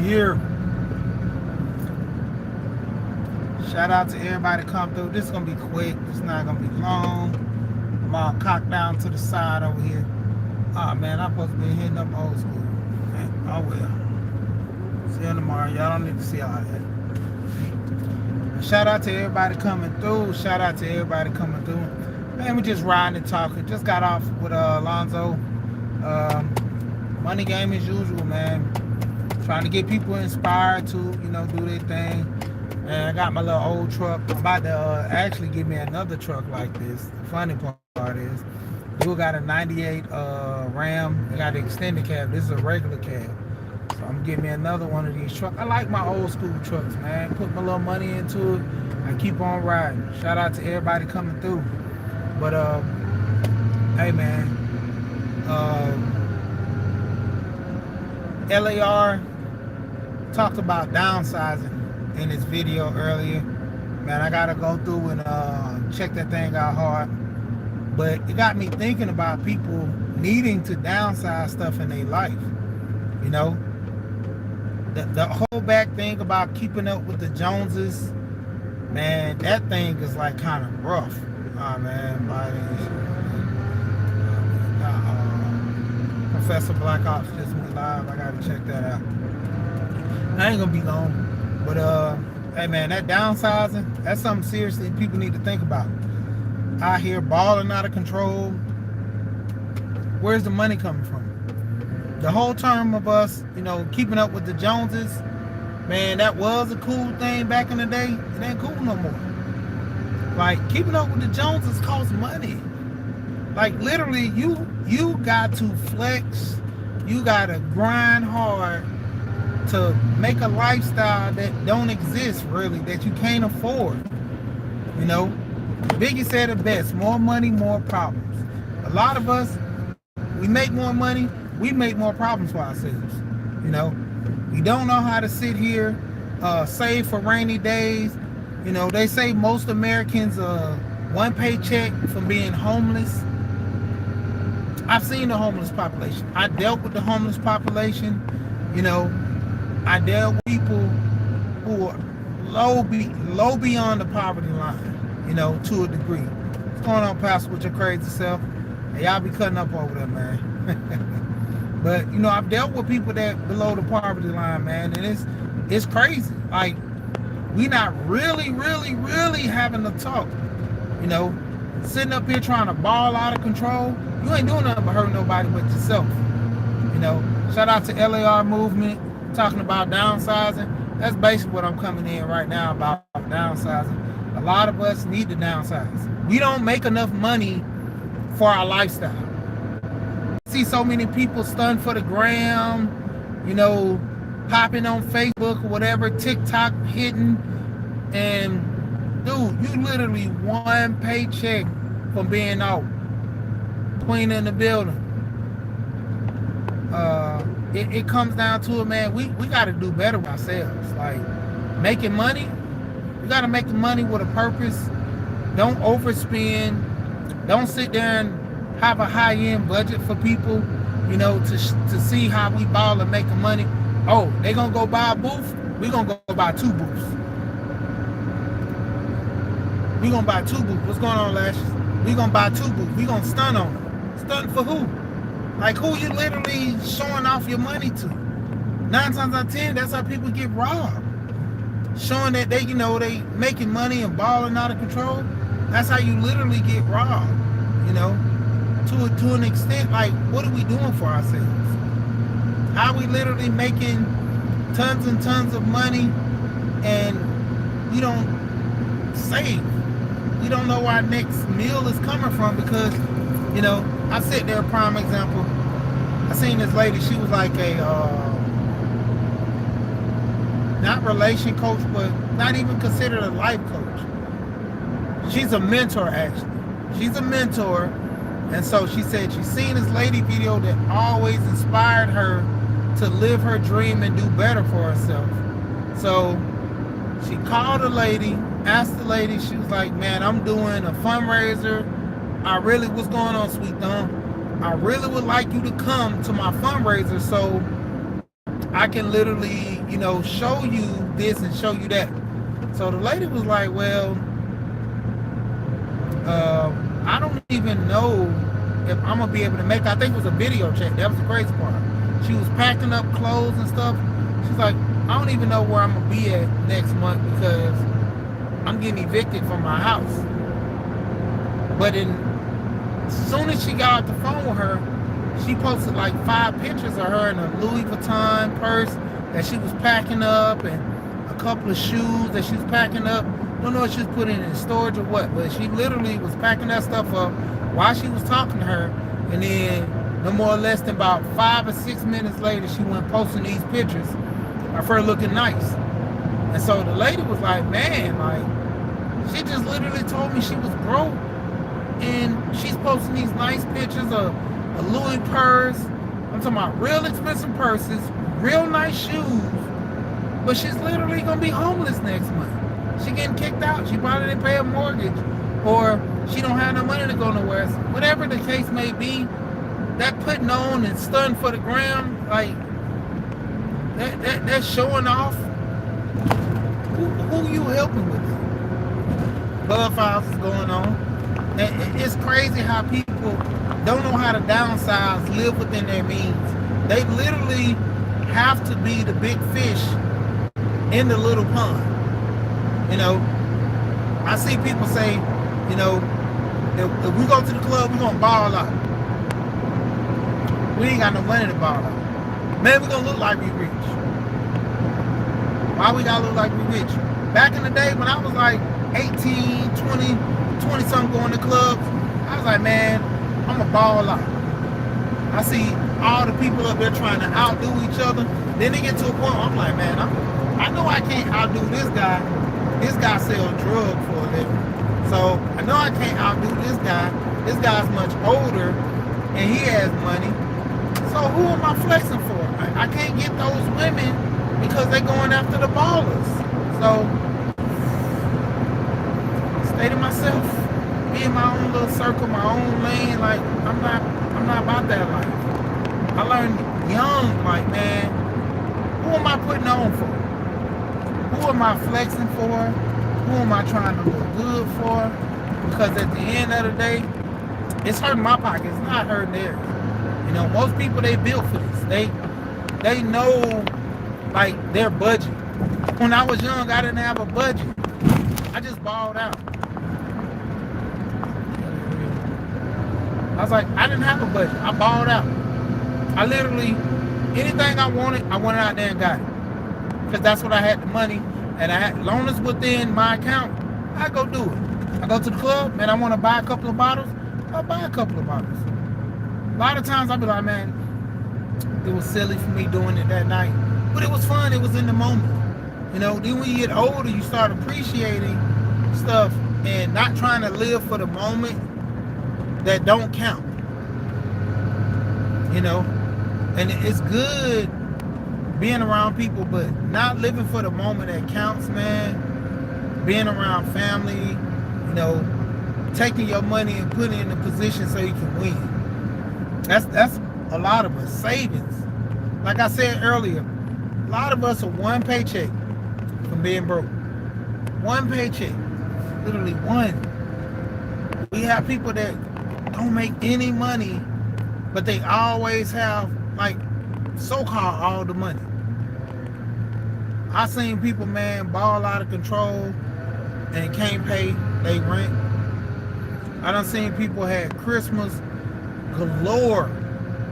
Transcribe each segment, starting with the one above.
Yeah. Shout out to everybody come through. This is gonna be quick. It's not gonna be long. I'm all cocked down to the side over here. Oh man, I'm supposed to be hitting up old school. Man, oh well. See you tomorrow. Y'all don't need to see all that. Shout out to everybody coming through. Shout out to everybody coming through. Man, we just riding and talking. Just got off with Alonzo. Money game as usual, man. Trying to get people inspired to, do their thing. And I got my little old truck. I'm about to actually give me another truck like this. The funny part is, dude got a 98 Ram. They got an extended cab. This is a regular cab. So I'm gonna get me another one of these trucks. I like my old school trucks, man. Put my little money into it. I keep on riding. Shout out to everybody coming through. But hey man, LAR talked about downsizing in his video earlier. Man, I gotta go through and check that thing out hard. But it got me thinking about people needing to downsize stuff in their life. The whole back thing about keeping up with the Joneses, man, that thing is like kind of rough. Oh man, Professor Black Ops just went live. I gotta check that out. I ain't gonna be long, but hey man, that downsizing, that's something seriously people need to think about. Out here balling out of control. Where's the money coming from? The whole term of us, keeping up with the Joneses, man, that was a cool thing back in the day. It ain't cool no more. Like, keeping up with the Joneses costs money. Like, literally, you got to flex. You got to grind hard to make a lifestyle that don't exist, really, that you can't afford. Biggie said it best, more money, more problems. A lot of us, we make more money, we make more problems for ourselves. We don't know how to sit here, save for rainy days. They say most Americans one paycheck from being homeless. I've seen the homeless population. I dealt with the homeless population. I dealt with people who are low beyond the poverty line, to a degree. What's going on, Pastor, with your crazy self? Hey, y'all be cutting up over there, man. But, I've dealt with people that below the poverty line, man, and it's crazy. Like, we not really having to talk. Sitting up here trying to ball out of control. You ain't doing nothing but hurting nobody but yourself. Shout out to LAR movement, talking about downsizing. That's basically what I'm coming in right now about downsizing. A lot of us need to downsize. We don't make enough money for our lifestyle. I see so many people stunned for the gram, popping on Facebook or whatever, TikTok hitting, and dude, you literally one paycheck from being out, cleaning the building. It comes down to it, man. We got to do better with ourselves. Like, making money, we got to make the money with a purpose. Don't overspend. Don't sit there and have a high-end budget for people, to see how we ball and making money. Oh, they gonna go buy a booth? We gonna go buy 2 booths. We gonna buy 2 booths. What's going on, Lashes? We gonna buy 2 booths. We gonna stun on them. Stun for who? Like, who you literally showing off your money to? 9 times out of 10, that's how people get robbed. Showing that they making money and balling out of control. That's how you literally get robbed. To an extent. Like, what are we doing for ourselves? How are we literally making tons and tons of money and we don't save? We don't know where our next meal is coming from because, I sit there, prime example. I seen this lady, she was like a, not relation coach, but not even considered a life coach. She's a mentor, actually. She's a mentor. And so she said she seen this lady video that always inspired her to live her dream and do better for herself. So she called the lady, asked the lady, she was like, man, I'm doing a fundraiser. What's going on, Sweet Thumb? I really would like you to come to my fundraiser so I can literally, show you this and show you that. So the lady was like, well, I don't even know if I'm gonna be able to make it. I think it was a video chat. That was the crazy part. She was packing up clothes and stuff. She's like, I don't even know where I'm gonna be at next month because I'm getting evicted from my house. But as soon as she got off the phone with her, she posted like 5 pictures of her in a Louis Vuitton purse that she was packing up and a couple of shoes that she was packing up. Don't know if she was putting it in storage or what, but she literally was packing that stuff up while she was talking to her. And then no more or less than about 5 or 6 minutes later, she went posting these pictures of her looking nice. And so the lady was like, man, like, she just literally told me she was broke. And she's posting these nice pictures of a Louis purse. I'm talking about real expensive purses, real nice shoes. But she's literally going to be homeless next month. She getting kicked out. She probably didn't pay a mortgage. Or she don't have no money to go nowhere. Whatever the case may be, that putting on and stunting for the gram, like, that's showing off. Who you helping with it? Bug files is going on. And it's crazy how people don't know how to downsize, live within their means. They literally have to be the big fish in the little pond. I see people say, if we go to the club, we're gonna ball out. We ain't got no money to ball out. Man, we're gonna look like we rich. Why we gotta look like we rich? Back in the day when I was like 18, 20 something going to clubs, I was like, man, I'm a ball out. I see all the people up there trying to outdo each other. Then they get to a point where I'm like, man, I know I can't outdo this guy. This guy sells drugs for a living. So I know I can't outdo this guy. This guy's much older and he has money. So who am I flexing for? I can't get those women because they're going after the ballers. So stay to myself, be in my own little circle, my own lane. Like I'm not about that life. I learned young, like, man, who am I putting on for? Who am I flexing for? Who am I trying to look good for? Because at the end of the day, it's hurting my pocket. It's not hurting theirs. Most people, they built for this. They know, like, their budget. When I was young, I didn't have a budget. I just balled out. I was like, I didn't have a budget. I balled out. I literally, anything I wanted out there and got it. Because that's what I had the money. And I had, long as within my account, I go do it. I go to the club, man, I want to buy a couple of bottles. I'll buy a couple of bottles. A lot of times I'll be like, man, it was silly for me doing it that night. But it was fun. It was in the moment. Then when you get older, you start appreciating stuff and not trying to live for the moment that don't count. And it's good being around people, but not living for the moment that counts, man. Being around family, taking your money and putting it in a position so you can win. That's a lot of us. Savings. Like I said earlier, a lot of us are one paycheck from being broke. One paycheck. Literally one. We have people that don't make any money, but they always have, like, so-called all the money. I seen people, man, ball out of control and can't pay their rent. I done seen people had Christmas galore,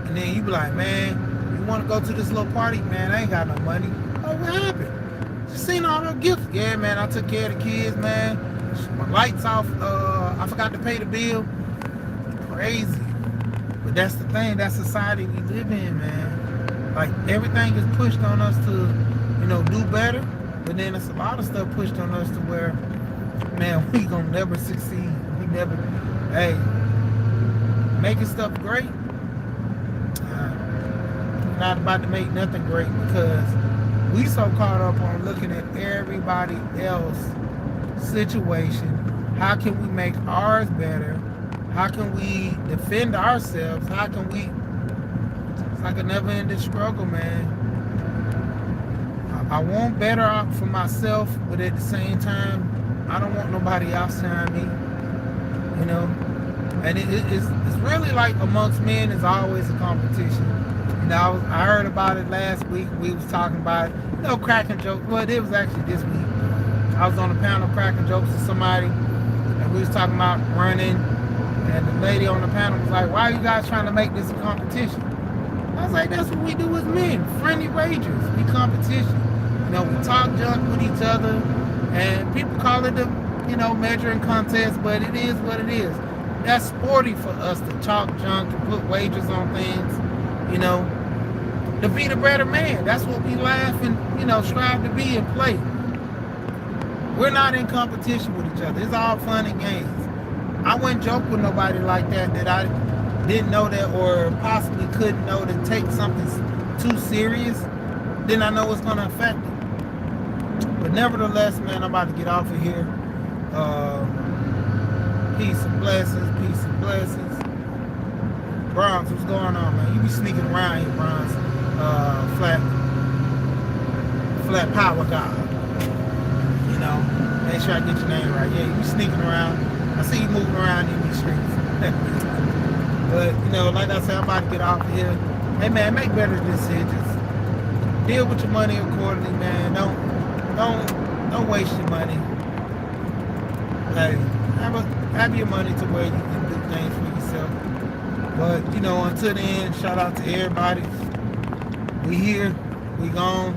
and then you be like, man, you want to go to this little party? Man, I ain't got no money. Oh, what happened? Just seen all the gifts. Yeah, man, I took care of the kids, man. My lights off. I forgot to pay the bill. Crazy. But that's the thing. That's society we live in, man. Like, everything is pushed on us to, do better. But then there's a lot of stuff pushed on us to where, man, we gonna never succeed. We never, hey, making stuff great. We're not about to make nothing great because we so caught up on looking at everybody else's situation. How can we make ours better? How can we defend ourselves? How can we... It's like a never-ending struggle, man. I want better out for myself, but at the same time, I don't want nobody outside me, you know. And it's really like amongst men, it's always a competition. You know, I heard about it last week. We was talking about it, cracking jokes. Well, it was actually this week. I was on a panel cracking jokes with somebody, and we was talking about running. And the lady on the panel was like, "Why are you guys trying to make this a competition?" I was like, "That's what we do as men, friendly ragers. We competition. You know, we talk junk with each other, and people call it a, measuring contest, but it is what it is. That's sporty for us to talk junk, to put wagers on things, to be the better man. That's what we laugh and, strive to be and play. We're not in competition with each other. It's all fun and games. I wouldn't joke with nobody like that I didn't know that or possibly couldn't know to take something too serious. Then I know it's going to affect it. But nevertheless, man, I'm about to get off of here. Peace and blessings, peace and blessings. Bronx, what's going on, man? You be sneaking around here, Bronx. Flat power god. Make sure I get your name right. Yeah, you be sneaking around. I see you moving around in these streets. But, like I said, I'm about to get off of here. Hey, man, make better decisions. Deal with your money accordingly, man. Don't waste your money. Hey, have your money to where you can do things for yourself. But, until the end, shout out to everybody. We here. We gone.